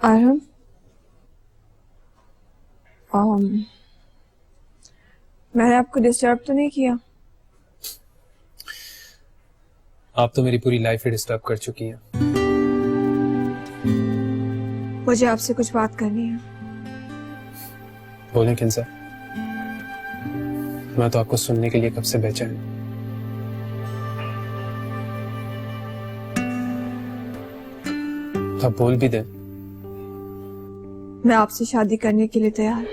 आरम, मैंने आपको डिस्टर्ब तो नहीं किया? आप तो मेरी पूरी लाइफ ही डिस्टर्ब कर चुकी हैं। मुझे आपसे कुछ बात करनी है। बोलें किंजा, मैं तो आपको सुनने के लिए कब से बेचैन हूं। तो आप बोल भी दें। मैं आपसे शादी करने के लिए तैयार।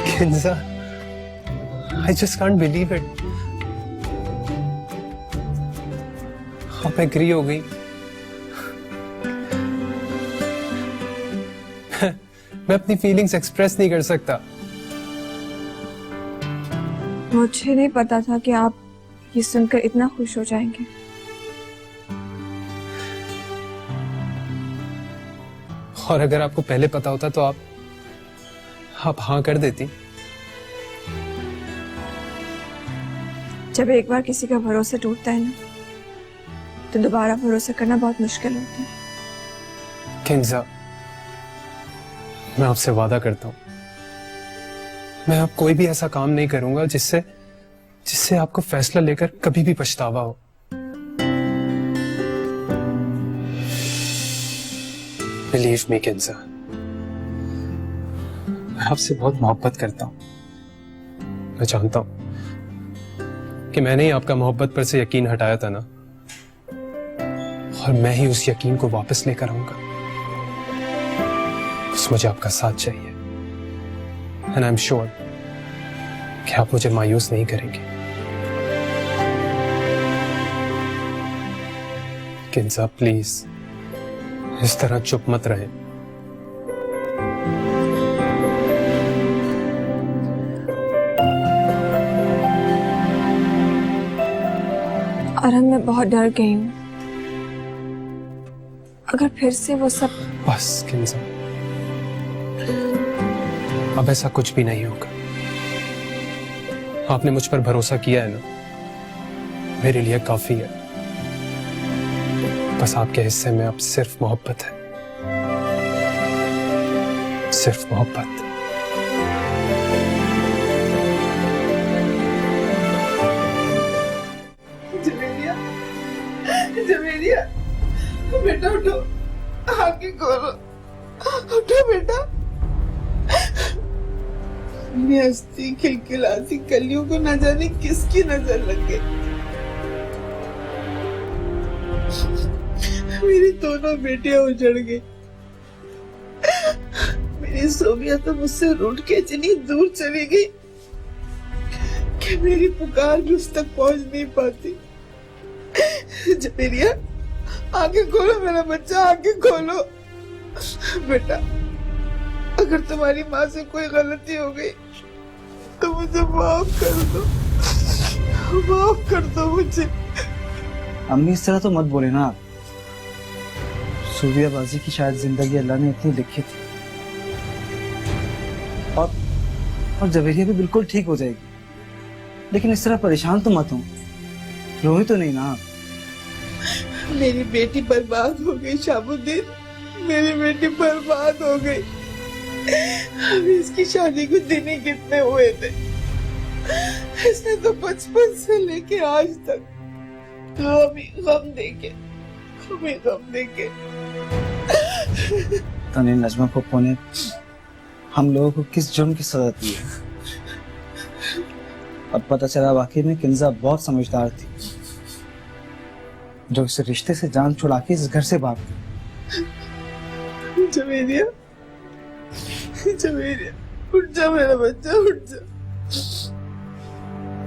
Kinza, I just can't believe it. आप एग्री हो गई। मैं अपनी फीलिंग्स एक्सप्रेस नहीं कर सकता। मुझे नहीं पता था कि आप ये सुनकर इतना खुश हो जाएंगे। और अगर आपको पहले पता होता तो आप हाँ कर देती। जब एक बार किसी का भरोसा टूटता है ना, तो दोबारा भरोसा करना बहुत मुश्किल होता है। किंजा, मैं आपसे वादा करता हूं, मैं अब कोई भी ऐसा काम नहीं करूंगा जिससे आपको फैसला लेकर कभी भी पछतावा हो। बिलीव मी किंजा, मैं आपसे बहुत मोहब्बत करता हूं। मैं जानता हूं कि मैंने ही आपका मोहब्बत पर से यकीन हटाया था ना, और मैं ही उस यकीन को वापस लेकर आऊंगा। बस मुझे आपका साथ चाहिए, एंड आई एम श्योर कि आप मुझे मायूस नहीं करेंगे। किंजा प्लीज, इस तरह चुप मत रहें। आरम, मैं बहुत डर गई हूँ। अगर फिर से वो सब। बस किंजा, अब ऐसा कुछ भी नहीं होगा। आपने मुझ पर भरोसा किया है ना, मेरे लिए काफी है। बस आपके हिस्से में अब सिर्फ मोहब्बत है, सिर्फ मोहब्बत। जवेरिया, बेटा उठो, आंखें खोलो, उठो बेटा। मेरी हंसती खिलखिलाती कलियों को न जाने किसकी नजर लग गई। मेरी दोनों बेटियां उजड़ गई। मेरी सोबिया तो मुझसे रूठ के इतनी दूर चली गई कि मेरी पुकार भी उस तक पहुंच नहीं पाती। जवेरिया, आंखें खोलो मेरा बच्चा, आंखें खोलो। बेटा, अगर तुम्हारी माँ से कोई गलती हो गई तो मुझे माफ कर दो, माफ कर दो मुझे। अम्मी, इस तरह तो मत बोले ना आप। सूबिया बाजी की शायद जिंदगी अल्लाह ने इतनी लिखी थी, और जवेरिया भी बिल्कुल ठीक हो जाएगी। लेकिन इस तरह परेशान तो मत हो, रोए तो नहीं ना आप। मेरी बेटी बर्बाद हो गई शामुद्दीन, मेरी बेटी बर्बाद हो गई। अभी इसकी शादी को दिन ही कितने हुए थे। इसने तो बचपन से लेके आज तक गम ही गम देके, गम ही गम देके। तने नजमा पप्पो ने हम लोगों को किस जुर्म की सजा दी है। अब पता चला वाकई में किंजा बहुत समझदार थी, जो इस रिश्ते से जान छुड़ा के इस घर से भाग गई। जवेरिया, जवेरिया, उठ जा मेरा बच्चा, उठ जा।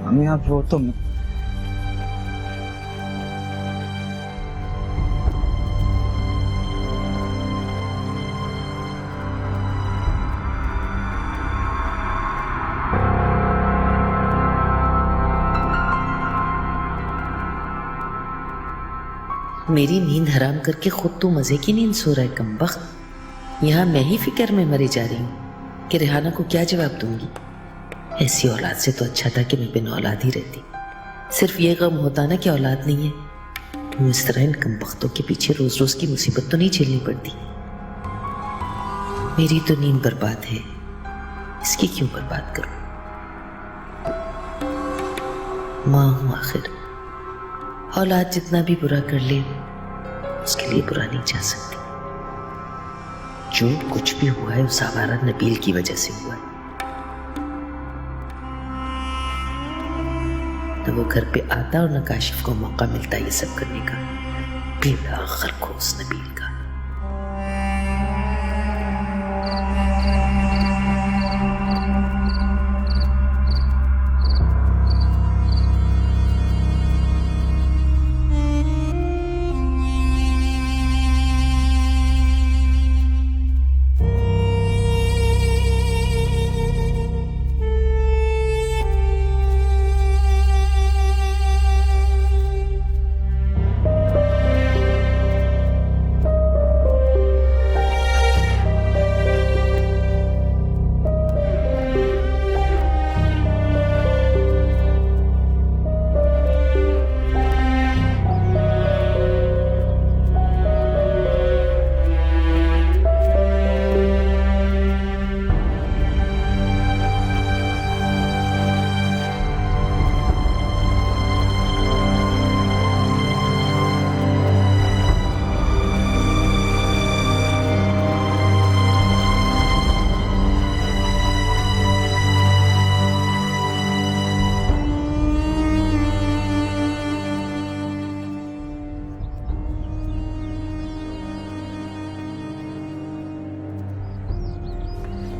अम्मी, आप रो तो मत। मेरी नींद हराम करके खुद तो मजे की नींद सो रहा है कमबख्त। यहाँ मैं ही फिक्र में मरी जा रही हूँ कि रेहाना को क्या जवाब दूंगी। ऐसी औलाद से तो अच्छा था कि मैं बिन औलाद ही रहती। सिर्फ ये गम होता ना कि औलाद नहीं है, यूं इस तरह इन कमबख्तों के पीछे रोज रोज की मुसीबत तो नहीं झेलनी पड़ती। मेरी तो नींद बर्बाद है, इसकी क्यों बर्बाद करूं? माँ हूं आखिर, औलाद जितना भी बुरा कर ले उसके लिए बुरा नहीं चाह सकती। जो कुछ भी हुआ है उस आवारा नबील की वजह से हुआ है। न वो घर पे आता और न काशिफ को मौका मिलता ये सब करने का, बेआखिर खोस नबील का।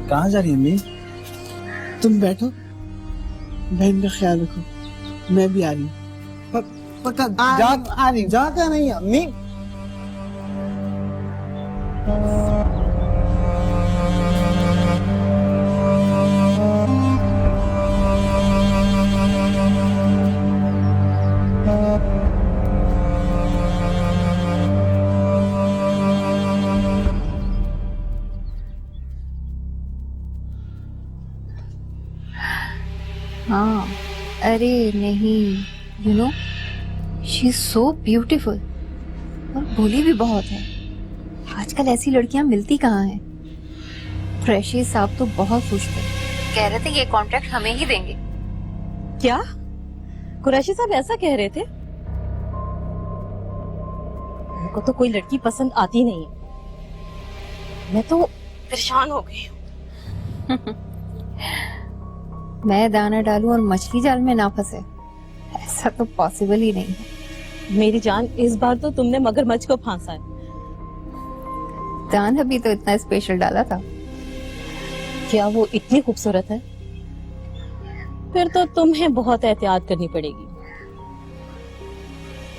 कहाँ जा रही है अम्मी? तुम बैठो, बहन का ख्याल रखो, मैं भी आ रही हूँ। पक्का आ रही हूँ। जा क्या नहीं अम्मी? हाँ, अरे नहीं, you know she is so beautiful और भोली भी बहुत है। आजकल ऐसी लड़कियां मिलती कहाँ हैं। फ्रेशी साहब तो बहुत खुश थे, कह रहे थे ये कॉन्ट्रैक्ट हमें ही देंगे। क्या कुरैशी साहब ऐसा कह रहे थे? उनको तो कोई लड़की पसंद आती नहीं है। मैं तो परेशान हो गई हूँ। मैं दाना डालूं और मछली जाल में ना फंसे, ऐसा तो पॉसिबल ही नहीं है। मेरी जान, इस बार तो तुमने मगरमच्छ को फांसा है। दाना भी तो इतना स्पेशल डाला था। क्या वो इतनी खूबसूरत है? फिर तो तुम्हें बहुत एहतियात करनी पड़ेगी,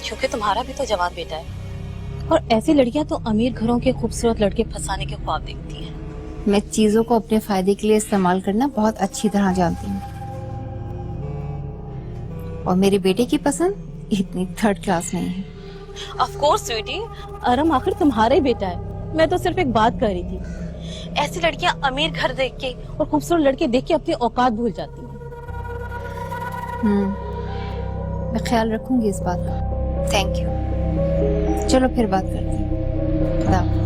क्योंकि तुम्हारा भी तो जवान बेटा है और ऐसी लड़कियां तो अमीर घरों के खूबसूरत लड़के फंसाने के ख्वाब देखती हैं। मैं चीजों को अपने फायदे के लिए इस्तेमाल करना बहुत अच्छी तरह जानती हूँ, और मेरे बेटे की पसंद इतनी थर्ड क्लास नहीं है। ऑफ कोर्स स्वीटी, अरम आखिर तुम्हारा ही बेटा है। मैं तो सिर्फ एक बात कर रही थी, ऐसी लड़कियां अमीर घर देख के और खूबसूरत लड़के देख के अपनी औकात भूल जाती हैं। मैं ख्याल रखूंगी इस बात का। Thank you. चलो फिर बात करते हैं। खुदा हाफिज।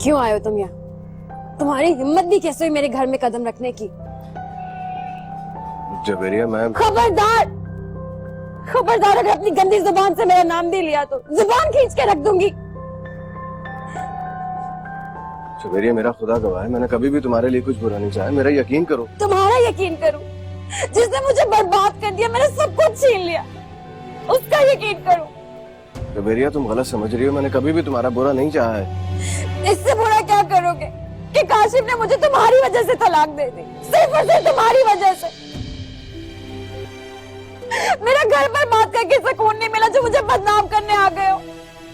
क्यों आए हो तुम यहाँ? तुम्हारी हिम्मत भी कैसे हुई मेरे घर में कदम रखने की? जवेरिया मैं खबरदार, खबरदार, अगर अपनी गंदी जुबान से मेरा नाम भी लिया तो जुबान खींच के रख दूंगी। जवेरिया मेरा खुदा गवाह है, मैंने कभी भी तुम्हारे लिए कुछ बुरा नहीं चाहा, मेरा यकीन करो। तुम्हारा यकीन करूं? जिसने मुझे बर्बाद कर दिया, मैंने सब कुछ छीन लिया, उसका यकीन करूं? जवेरिया तुम गलत समझ रही हो, मैंने कभी भी तुम्हारा बुरा नहीं चाहा है। इससे बुरा क्या करोगे कि काशिफ ने मुझे तुम्हारी वजह से तलाक दे दी, सिर्फ और सिर्फ तुम्हारी वजह से। मेरा घर पर बात करके सुकून नहीं मिला जो मुझे बदनाम करने आ गए हो।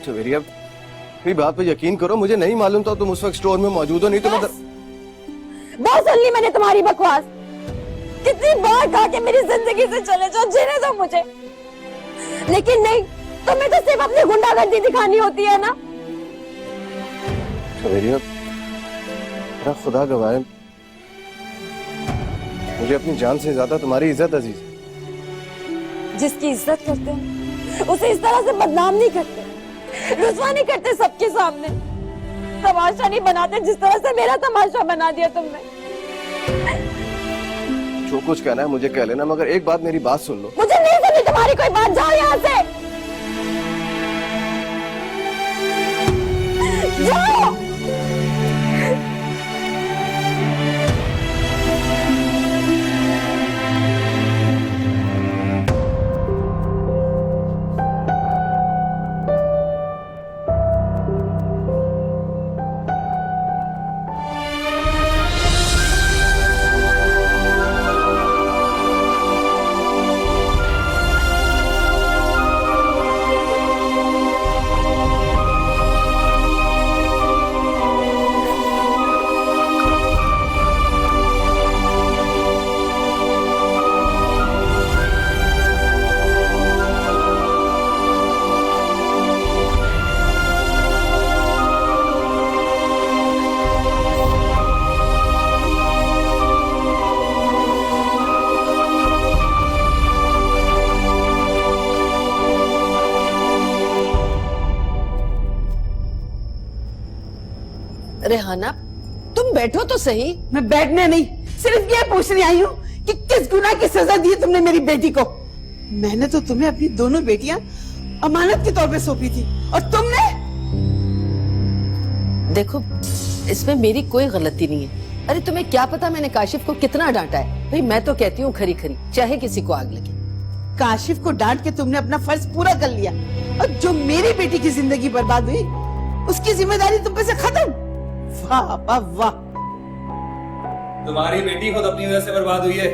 जवेरिया मेरी बात पे यकीन करो, मुझे नहीं मालूम था तुम उस वक्त स्टोर में मौजूद हो, नहीं तो मैं बहुत सुन ली मैंने तुम्हारी बकवास। कितनी बार कहा कि मेरी जिंदगी से चले जाओ, जीने दो मुझे, लेकिन नहीं, तुम्हें तो सिर्फ अपनी गुंडागर्दी दिखानी होती है ना। जवेरिया मेरा खुदा गवाह है, मुझे अपनी जान से ज्यादा तुम्हारी इज्जत अजीज है। जिसकी इज्जत करते हैं उसे इस तरह से बदनाम नहीं करते, रुसवा नहीं करते सबके सामने, तमाशा नहीं बनाते जिस तरह से मेरा तमाशा बना दिया तुमने। जो कुछ कहना है मुझे कह लेना, मगर एक बात मेरी बात सुन लो। मुझे नहीं सुनी तुम्हारी कोई बात, जाओ यहाँ से, जाओ। रेहाना, तुम बैठो तो सही। मैं बैठने नहीं, सिर्फ ये पूछने आई हूँ कि किस गुनाह की सजा दी तुमने मेरी बेटी को? मैंने तो तुम्हें अपनी दोनों बेटियां अमानत के तौर पे सौंपी थी, और तुमने। देखो, इसमें मेरी कोई गलती नहीं है। अरे तुम्हें क्या पता मैंने काशिफ को कितना डांटा है? भाई मैं तो कहती हूँ खरी खरी, चाहे किसी को आग लगे। काशिफ को डांट के तुमने अपना फर्ज पूरा कर लिया, और जो मेरी बेटी की जिंदगी बर्बाद हुई उसकी जिम्मेदारी तुम पे से खत्म। वाह वाह वाह। तुम्हारी बेटी खुद अपनी वजह से बर्बाद हुई है,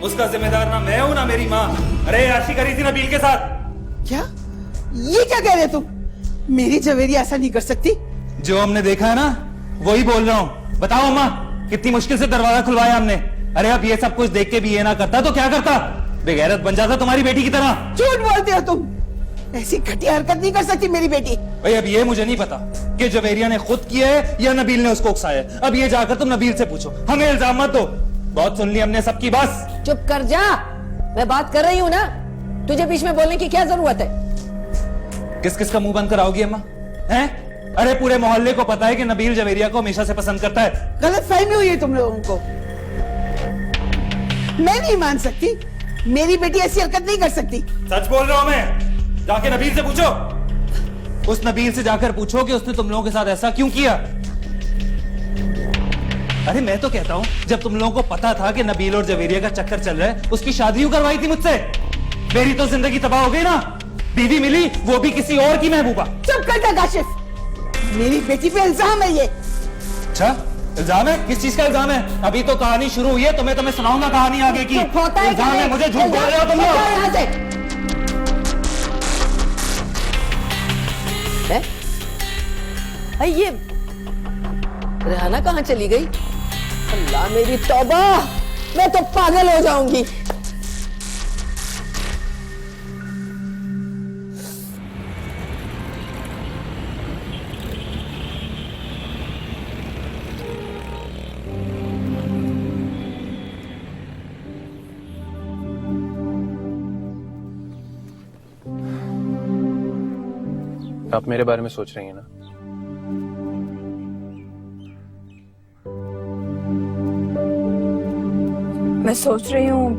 उसका जिम्मेदार ना मैं हूँ ना मेरी माँ। अरे याशी करी थी नबील के साथ। क्या? ये क्या कह रहे तुम? मेरी जवेरिया ऐसा नहीं कर सकती। जो हमने देखा है ना वही बोल रहा हूँ। बताओ अम्मा, कितनी मुश्किल से दरवाजा खुलवाया हमने। अरे अब ये सब कुछ देख के भी ये ना करता तो क्या करता? बेगैरत बन जाता तुम्हारी बेटी की तरह। झूठ बोलते हो तुम, ऐसी घटिया हरकत नहीं कर सकती मेरी बेटी। भाई अब ये मुझे नहीं पता कि जवेरिया ने खुद किया है या नबील ने उसको उकसाया है। अब ये जाकर तुम नबील से पूछो, हमें इल्जाम मत दो। बहुत सुन ली हमने सबकी, बस चुप कर जा, मैं बात कर रही हूँ ना, तुझे बीच में बोलने की क्या जरूरत है? किस किस का मुंह बंद कराओगी अम्मा? हैं? अरे पूरे मोहल्ले को पता है कि नबील जवेरिया को हमेशा से पसंद करता है। गलत फहमी हुई है तुम लोगों को। मैं नहीं मान सकती, मेरी बेटी ऐसी हरकत नहीं कर सकती। सच बोल रहा हूं मैं, जाके नबील से पूछो। उस नबील से जाकर पूछो कि उसने तुम लोगों के साथ ऐसा क्यों किया। अरे मैं तो कहता हूं, जब तुम लोगों को पता था कि नबील और जवेरिया का चक्कर चल रहा है, उसकी शादी क्यों करवाई थी मुझसे? मेरी तो जिंदगी तबाह हो गई ना। बीवी मिली वो भी किसी और की महबूबा। चुप कर जा काशिफ, मेरी बेटी पे इल्जाम है ये। अच्छा इल्जाम है? किस चीज का इल्जाम है? अभी तो कहानी शुरू हुई है, तुम्हें सुनाऊंगा कहानी आगे की। इल्जाम है, मुझे झूठ बोल रहे हो तुम लोग। यहाँ से ये रेहाना कहाँ चली गई? अल्लाह मेरी तौबा, मैं तो पागल हो जाऊंगी। आप मेरे बारे में सोच रही हैं ना? मैं सोच रही हूँ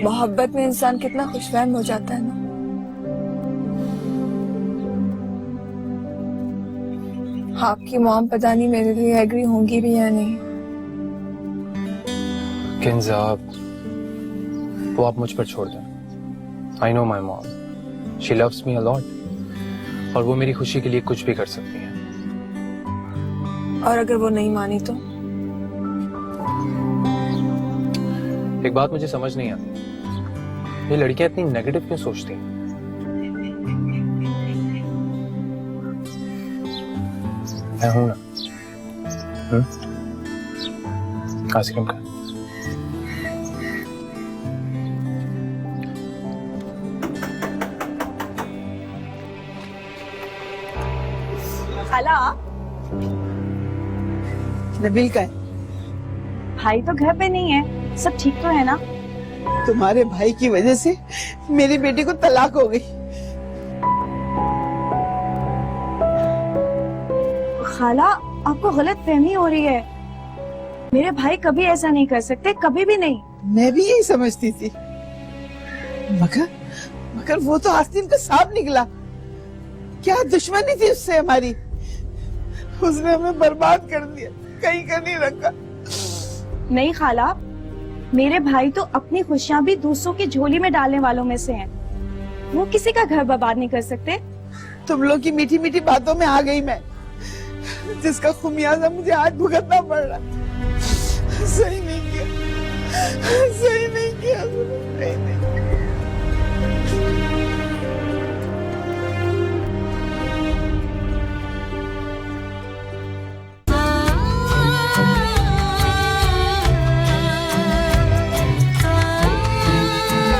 मोहब्बत में इंसान कितना खुशफहम हो जाता है ना। आपकी मॉम पता नहीं मेरे लिए एग्री होंगी भी या नहीं। किंजा, वो आप मुझ पर छोड़ दें। I know my mom, she loves me a lot और वो मेरी खुशी के लिए कुछ भी कर सकती है। और अगर वो नहीं मानी तो? एक बात मुझे समझ नहीं आती, ये लड़कियां इतनी नेगेटिव क्यों सोचती हैं? मैं हूं ना। आइसक्रीम का खाला, नबील का है? भाई तो घर पे नहीं है, सब ठीक तो है ना? तुम्हारे भाई की वजह से मेरी बेटी को तलाक हो गई। खाला, आपको गलत फहमी हो रही है। मेरे भाई कभी ऐसा नहीं कर सकते, कभी भी नहीं। मैं भी यही समझती थी, मगर वो तो आस्तीन का सांप निकला। क्या दुश्मनी थी उससे हमारी, उसने हमें बर्बाद कर दिया, कहीं का नहीं रखा। नहीं खाला, मेरे भाई तो अपनी खुशियां भी दूसरों की झोली में डालने वालों में से हैं। वो किसी का घर बर्बाद नहीं कर सकते। तुम लोग की मीठी मीठी बातों में आ गई मैं, जिसका खुमियाजा मुझे आज भुगतना पड़ रहा। सही